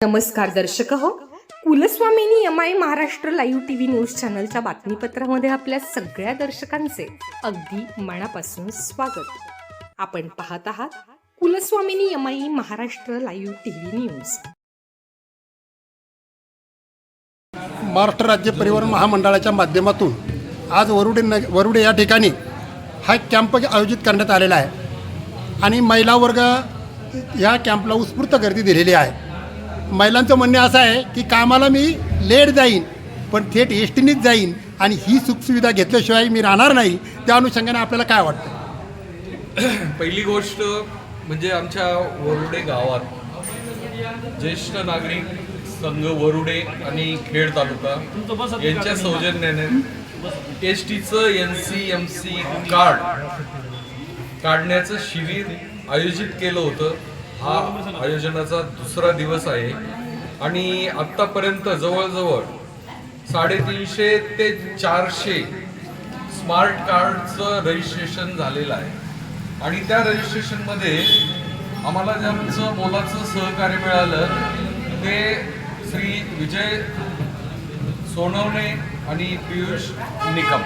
नमस्कार दर्शक हो, Kulswamini MI Maharashtra live TV news चॅनलच्या बातमीपत्रामध्ये आपल्या सगळ्या दर्शकांचे अगदी मनापासून स्वागत। आपण पाहत आहात Kulswamini MI Maharashtra live TV news. Maharashtra राज्य परिवहन महामंडळाच्या माध्यमातून आज वरुडे या ठिकाणी हा कॅम्प आयोजित करण्यात आलेला आहे आणि महिला वर्ग ह्या कॅम्पला उत्स्फूर्त गर्दी दिलेली आहे। महिलांचं म्हणणे असं आहे की कामाला मी लेट जाईन पण थेट एस टीनेच जाईन आणि ही सुखसुविधा घेतल्याशिवाय मी राहणार नाही। त्या अनुषंगाने आपल्याला काय वाटतं? पहिली गोष्ट म्हणजे आमच्या वरुडे गावात ज्येष्ठ नागरिक संघ वरुडे आणि खेड तालुका यांच्या सौजन्याने एस टीचं NCMC कार्ड काढण्याचं शिबिर आयोजित केलं होतं। हा आयोजनाचा दुसरा दिवस आहे आणि आत्तापर्यंत जवळजवळ 350 ते 400 स्मार्ट कार्डचं रजिस्ट्रेशन झालेलं आहे आणि त्या रजिस्ट्रेशनमध्ये आम्हाला जे आमचं मोलाचं सहकार्य मिळालं ते श्री विजय सोनवणे आणि पियुष निकम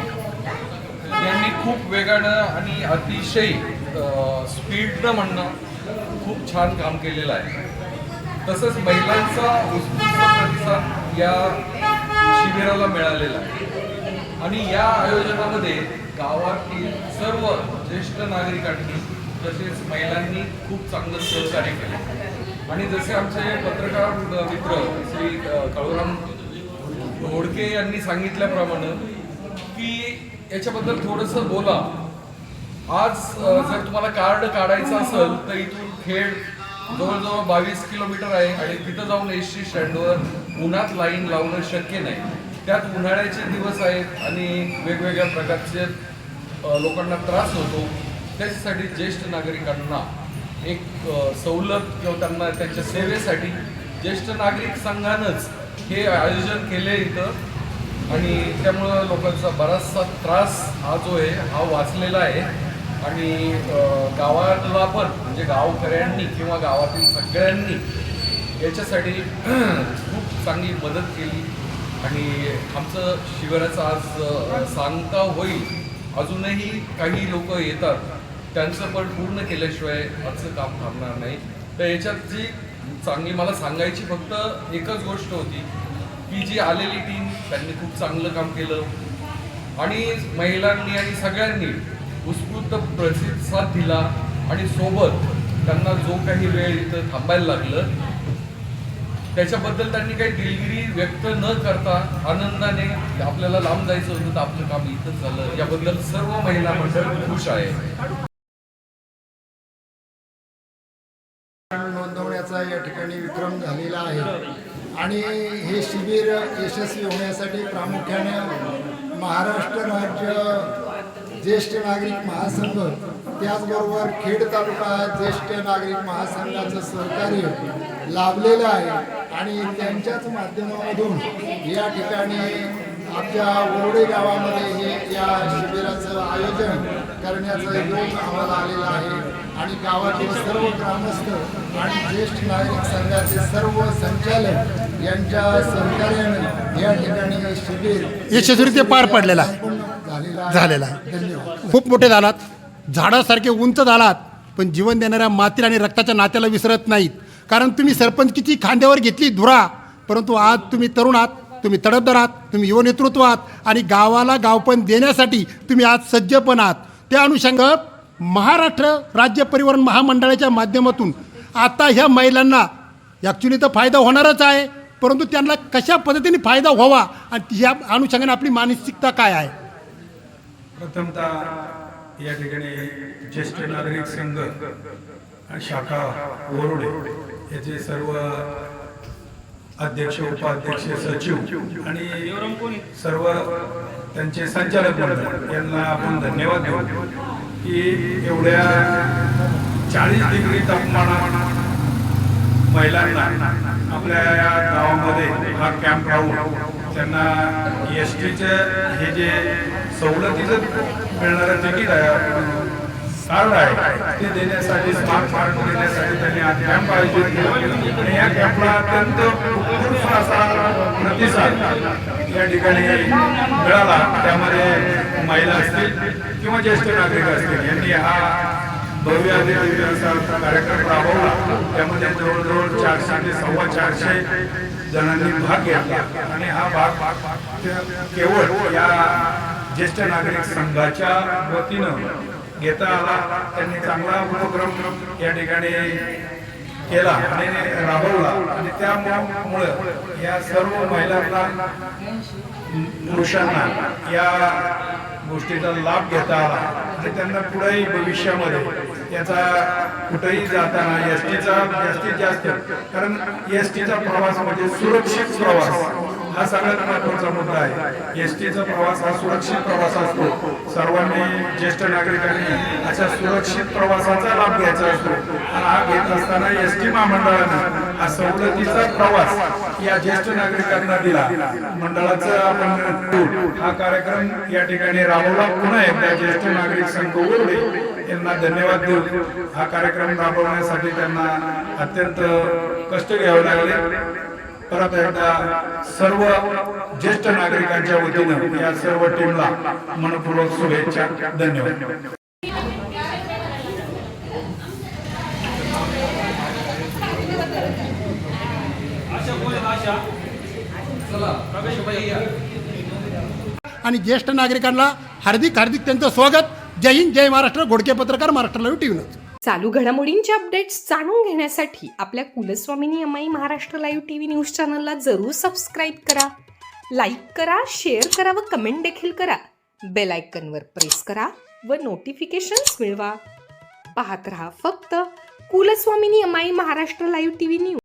यांनी खूप वेगानं आणि अतिशय स्पीडनं म्हणणं खूप छान काम केलेलं आहे। तसंच महिलांचा उत्स्फूर्त प्रतिसाद या शिबिराला मिळालेला आहे आणि या आयोजनामध्ये गावातील सर्व ज्येष्ठ नागरिकांनी तसेच महिलांनी खूप चांगलं सहकार्य केले आणि जसे आमचे पत्रकार मित्र श्री काळूराम घोडके यांनी सांगितल्याप्रमाणे की याच्याबद्दल थोडंसं बोला। आज जर तुम्हाला कार्ड काढायचं असेल तर इथून खेड जवळजवळ 22 किलोमीटर आहे आणि तिथं जाऊन एस टी स्टँडवर उन्हात लाईन लावणं शक्य नाही। त्यात उन्हाळ्याचे दिवस आहेत आणि वेगवेगळ्या प्रकारचे लोकांना त्रास होतो। त्याच्यासाठी ज्येष्ठ नागरिकांना एक सवलत किंवा त्यांना त्यांच्या सेवेसाठी ज्येष्ठ नागरिक संघानंच हे आयोजन केले इथं आणि त्यामुळं लोकांचा बराचसा त्रास हा जो आहे हा वाचलेला आहे आणि गावाला पण म्हणजे गावकऱ्यांनी किंवा गावातील सगळ्यांनी याच्यासाठी खूप चांगली मदत केली आणि आमचं शिबिराचं आज सांगता होईल। अजूनही काही लोक येतात त्यांचं पण पूर्ण केल्याशिवाय आजचं काम थांबणार नाही। तर याच्यात जी चांगली मला सांगायची फक्त एकच गोष्ट होती की जी आलेली टीम त्यांनी खूप चांगलं काम केलं आणि महिलांनी आणि सगळ्यांनी उत्स्फूर्त प्रतिसाद दिला आणि सोबत त्यांना जो काही वेळ इथं थांबायला लागलं त्याच्याबद्दल त्यांनी काही दिलगिरी व्यक्त न करता आनंदाने आपल्याला लांब जायचं होतं तर आपलं काम इथंच झालं याबद्दल सर्व महिला मंडळ खुश आहे। नोंदवण्याचा या ठिकाणी विक्रम झालेला आहे आणि हे शिबिर यशस्वी होण्यासाठी प्रामुख्याने महाराष्ट्र राज्य ज्येष्ठ नागरिक महासंघ त्याचबरोबर खेड तालुका ज्येष्ठ नागरिक महासंघाचं सहकार्य लाभलेलं आहे आणि त्यांच्याच माध्यमामधून या ठिकाणी आमच्या वरुडे गावामध्ये हे या शिबिराचं आयोजन करण्याचं योग आम्हाला आलेलं आहे आणि गावातील सर्व ग्रामस्थ आणि ज्येष्ठ नागरिक संघाचे सर्व संचालक यांच्या सहकार्याने या ठिकाणी हे शिबिर यशस्वीरित्या पार पडलेला झालेला आहे। खूप मोठे झालात, झाडासारखे उंच झालात पण जीवन देणाऱ्या मातीला आणि रक्ताच्या नात्याला विसरत नाहीत। कारण तुम्ही सरपंचकीची खांद्यावर घेतली धुरा परंतु आज तुम्ही तरुण आहात, तुम्ही तडफदार आहात, तुम्ही युवा नेतृत्व आहात आणि गावाला गावपण देण्यासाठी तुम्ही आज सज्ज पण आहात। त्या अनुषंगाने महाराष्ट्र राज्य परिवहन महामंडळाच्या माध्यमातून आता ह्या महिलांना ॲक्च्युली तर फायदा होणारच आहे परंतु त्यांना कशा पद्धतीने फायदा व्हावा आणि ह्या अनुषंगाने आपली मानसिकता काय आहे? प्रथमतः या ठिकाणी ज्येष्ठ नागरिक संघ शाखा वरुडे याचे सर्व अध्यक्ष उपाध्यक्ष सचिव आणि सर्व त्यांचे संचालक मंडळ यांना आपण धन्यवाद देऊ की एवढ्या 40 डिग्री तापमानात महिलांना आपल्या या गावामध्ये हा कॅम्प राहून त्यांना STचं हे जे सवलतीचं मिळणारं तिकीट आहे कार्ड आहे ते देण्यासाठी, स्मार्ट कार्ड देण्यासाठी त्यांनी आज कॅम्प आयोजित केला आणि या कॅम्पला अत्यंत उत्स्फूर्त असा प्रतिसाद या ठिकाणी मिळाला. त्यामध्ये महिला असतील किंवा ज्येष्ठ नागरिक असतील यांनी हा भव्य आणि दिव्य असा कार्यक्रम राबवला. त्यामध्ये जवळजवळ 400 ते 450 जणांनी भाग घेतला आणि हा भाग केवळ या ज्येष्ठ नागरिक संघाच्या वतीनं घेता आला. त्यांनी चांगला उपक्रम या ठिकाणी केला आणि राबवला आणि त्यामुळं या सर्व महिलांना, पुरुषांना या गोष्टीचा लाभ घेता आला आणि त्यांना पुढेही भविष्यामध्ये याचा कुठेही जाताना एस टीचा जास्तीत जास्त, कारण एस टीचा प्रवास म्हणजे सुरक्षित प्रवास हा सगळ्यात महत्त्वाचा मुद्दा आहे. एस टीचा प्रवास हा सुरक्षित प्रवास असतो. सर्वांनी, ज्येष्ठ नागरिकांनी अशा सुरक्षित प्रवासाचा लाभ घ्यायचा असतो आणि हा घेत असताना एस टी महामंडळाने हा सवलतीचा प्रवास या ज्येष्ठ नागरिकांना दिला. मंडळाचा आपण हा कार्यक्रम या ठिकाणी राबवला. पुन्हा एकदा ज्येष्ठ नागरिक संघ वरुडे यांना धन्यवाद देऊ. हा कार्यक्रम राबवण्यासाठी त्यांना अत्यंत कष्ट घ्यावे लागले. परत एकदा सर्व ज्येष्ठ नागरिकांच्या वतीनं या सर्व टीमला मनपूर्वक शुभेच्छा. धन्यवाद. आणि ज्येष्ठ नागरिकांना हार्दिक त्यांचं स्वागत. जय हिंद, जय महाराष्ट्र. घोडके पत्रकार, महाराष्ट्र लाईव्ह टीव्ही न्यूज. चालू घडामोडींचे अपडेट्स जाणून घेण्यासाठी आपल्या Kulswamini MI Maharashtra live TV news चॅनलला जरूर सबस्क्राईब करा, लाईक करा, शेअर करा व कमेंट देखील करा. बेल आयकॉनवर प्रेस करा व नोटिफिकेशन्स मिळवा. पाहत रहा फक्त Kulswamini MI Maharashtra live TV news.